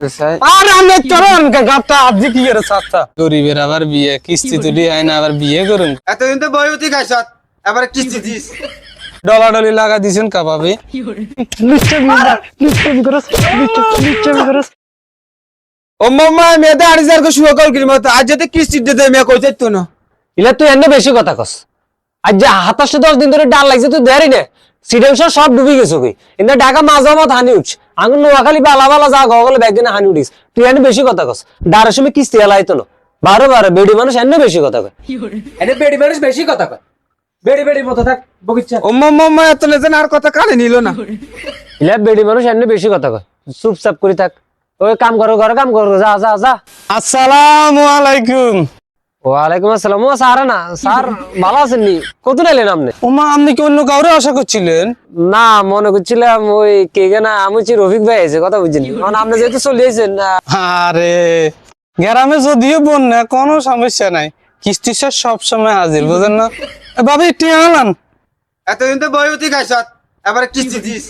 আর আমি চলেন গাপটা আজ কি করে সাতটা গরিবের আবার বিয়ে কিস্তি তুলি হয় না আবার বিয়ে করুন এতদিন তো বই উঠি খাইছত এবার কিস্তি দিস ডলাডলি লাগা দিছেন কাবাবে ও মাম্মা মেয়েদের 8,000 কো শুয়া কল কিমত আজ যেতে কিস্তি দিতে মেয়ে কইতে তো না ইলা তুই এনে বেশি কথা কস আজ যে 27-10 দিন ধরে ডাল লাগছে তুই দেরি নে সিডেমশন সব ডুবি গেছে কই ইন্দা ঢাকা মাঝামত হানি উঠ আঙ্গুন নোয়াখালী বালা বালা যা গগলে ব্যাগনে হানি উঠিস তুই এনে বেশি কথা কস ডারের সময় কিস্তি এলাইতো না 12 বেড়ি মানুষ এনে বেশি কথা কয় এনে বেড়ি মানুষ বেশি কথা কয় বেড়ি মতো থাক বকিচ্ছা ও মাম্মা এত লেজেন আর কথা কানে নিল না ইলা বেড়ি মানুষ এনে বেশি কথা কয় চুপচাপ করে থাক ওই কাম করো ঘরে কাম করো যা যা যা আসসালামু আলাইকুম ওয়ালাইকুম আসসালাম ও স্যার না স্যার ভালো আছেন নি কত এলেন আপনি ওমা আপনি কি অন্য কাউরে আশা করছিলেন না মনে করছিলাম ওই কে না আমি হচ্ছি রফিক ভাই আছে কথা বুঝছেন মানে আপনি যেহেতু চলে এসেছেন আরে গ্রামে যদিও বন্যা কোনো সমস্যা নাই কিস্তি সব সময় হাজির বুঝেন না বাবা একটু আনান এতদিন তো বই উঠি খাইছত এবার কিস্তি দিস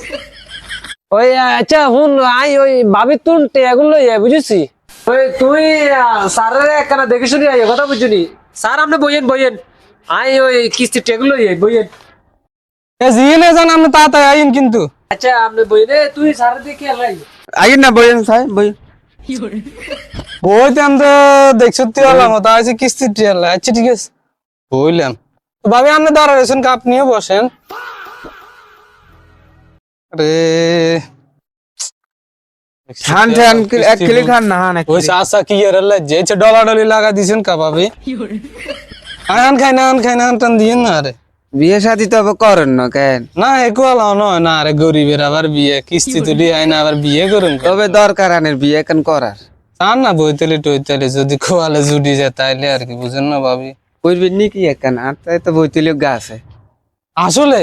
ওই আচ্ছা হুন আই ওই ভাবি তুন এগুলো বুঝেছি ওই তুই স্যারের একখানা দেখে শুনি আই কথা বুঝছি স্যার আপনি বইয়েন আই ওই কিস্তি টেগুলো বইয়েন জিনে জান আপনি তাড়াতাড়ি আইন কিন্তু আচ্ছা আপনি বইনে তুই স্যারের দেখে আলাই আইন না বইন সাই বই বইতাম তো দেখছো তুই হলাম তা আছে কিস্তি টিয়াল আচ্ছা ঠিক আছে বইলাম তো ভাবি আপনি দাঁড়াইছেন কাপ নিয়ে বসেন আরে খান খান এক কিলো খান না হান ওই সাসা কি এর লজ্জা এছে ডলাডলি লাগা দিছেন কাবাবে আন খাই না টান দিয়েন না আরে বিয়ে শাদি তো করেন না কেন না একলা নয় না আরে গরিবের আবার বিয়ে কিস্তি তুলি হয় না আবার বিয়ে করুন তবে দরকার আনের বিয়ে কেন করার তা না বইতেলে টইতেলে যদি খোয়ালে জুড়ি যায় তাইলে আর কি বুঝেন না ভাবি করবেন নাকি একখান আর তাই তো বইতিলিও গা আছে আসলে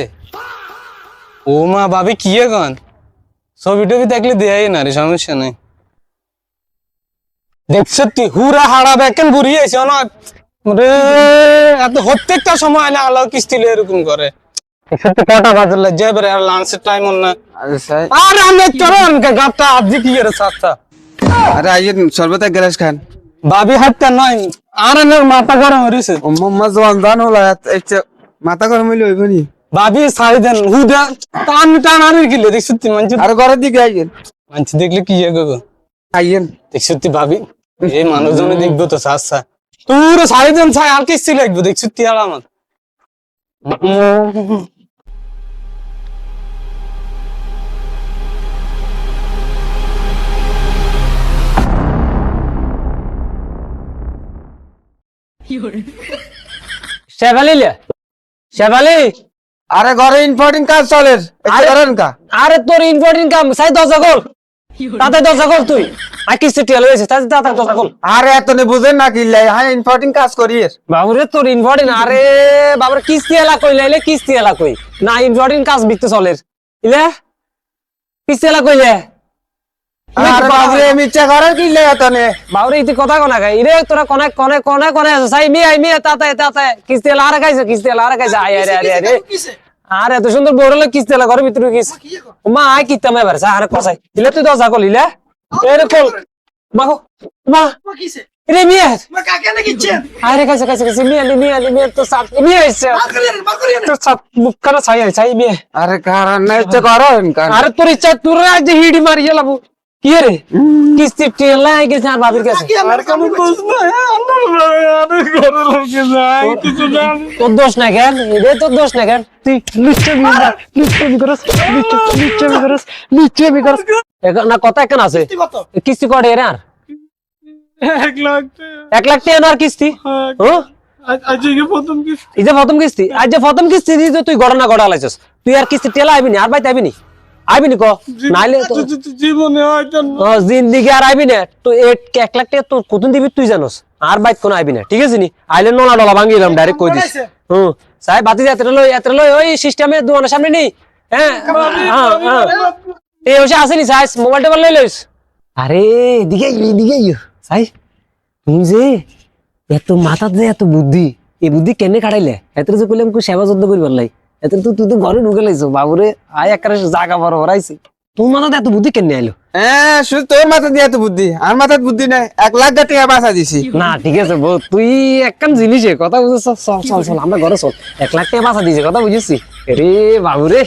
ও মা ভাবি কি এখন ছবি টবি দেখলে দেয়াই না রে সমস্যা নাই দেখছ তুই হুরা হাড়া বেকেন বুড়ি আইছে না রে এত প্রত্যেকটা সময় না আলো কিস্তিলে এরকম করে সত্যি কটা বাজলে যাবে আর লাঞ্চের টাইম না আরে সাই আর আমি চলেন গাপটা আজ কি করে সাতটা আরে আইন সর্বত এক গ্লাস খান ভাবি হাঁটতে নয় আর এনের মাথা গরম হয়েছে ও মাম্মা জওয়ান জান হলো একটা মাথা গরম হইলো হইবনি ভাবি সারি দেন হুদা টান আর গিলে দেখছ তুই মানছি আর ঘরের দিকে আইন মানছি দেখলে কি গো আইন দেখছ তুই ভাবি এই মানুষজনে দেখবো তো সাসা তোর সারি দেন ছাই আর কিস্তি লাগবে দেখছ তুই আর আমার শেফালি আরে ঘরে ইম্পর্টেন্ট কাজ চলে করেন কা আরে তোর ইম্পর্টেন্ট কাম সাই দরজা খোল তাতে দরজা খোল তুই আর কিস্তি টেল হয়েছে তাতে দরজা খোল আরে এত নে বুঝেন না কি লাই হ্যাঁ ইম্পর্টেন্ট কাজ করিস বাবুরে তোর ইম্পর্টেন্ট আরে বাবুরে কিস্তি এলা কই লাইলে কিস্তি এলা কই না ইম্পর্টেন্ট কাজ বিকতে চলে ইলে কিস্তি এলা কইলে আরে বাবরে মিচ্ছা করার কি লাই এত নে বাবুরে ইতি কথা কোনা খাই ইরে তোরা কোনে আছে সাই মি তাতে কিস্তি এলা আরে খাইছে আয় আরে আরে আরে আরে এত সুন্দর বড়লে কিস্তি এলা ঘরের ভিতরে কিস মা আয় কিতাম এবার আরে কসাই ইলে তুই দরজা খোল ইলে এরে খোল বাহো মা রে মিয়া আরে কাছে মিয়া তো সাত মিয়া এসে তো সাত মুখ কানা ছাই মিয়া আরে কারণ না ইচ্ছা করেন কারণ আরে তোর ইচ্ছা তোর আজ হিডি মারি লাবু কি রে কিস্তি টেলা গেছে আর বাবির কাছে আর কোন দোষ নাই আমার আরে ঘরে লোকে যায় কিছু না তোর দোষ না কেন রে তোর দোষ না কেন তুই নিশ্চয় করস না কথা কেন আছে কিস্তি কড়ে রে আর 1 লাখ 1 লাখ টাকা আর কিস্তি হ্যাঁ আজ এই প্রথম কি এই যে প্রথম কিস্তি আজ যে প্রথম কিস্তি দিয়ে তুই গড়না গড়া লাইছস তুই আর কিস্তি টেলা আইবি না আর বাইতে আইবি নি ক নাইলে তো জীবনে হয়তো জিন্দিগি আর আইবি না তুই 1 লাখ টাকা তোর কতদিন দিবি তুই জানোস আর বাইত কোন আইবি না ঠিক আছে নি আইলে নোনা ডলা ভাঙিলাম ডাইরেক্ট কই দিস সাহেব বাতি এত লই ওই সিস্টেমে দোকানের সামনে নি হ্যাঁ এই ওসে আসেনি সাইজ মোবাইলটা লই লইস আরে এদিকে সাই তুমি যে এত মাথার যে এত বুদ্ধি এই বুদ্ধি কেনে কাটাইলে এত যে কইলাম কই সেবা যত্ন করিবার লাই এত তুই তো ঘরে ঢুকে লাইছো বাবুরে আয় একটা জায়গা বড় হরাইছে তোর মাথাতে এত বুদ্ধি কেন আইলো? হ্যাঁ শুধু তোর মাথা দিয়ে তো বুদ্ধি, আর মাথার বুদ্ধি নাই। 1,00,000 টাকা বাঁচা দিছি। না ঠিক আছে বউ, তুই একখান জিনিসে কথা বুঝেছ। চল চল চল আমরা ঘরে চল। 1 লাখ টাকা বাঁচা দিয়েছে কথা বুঝেছি রে বাবু রে।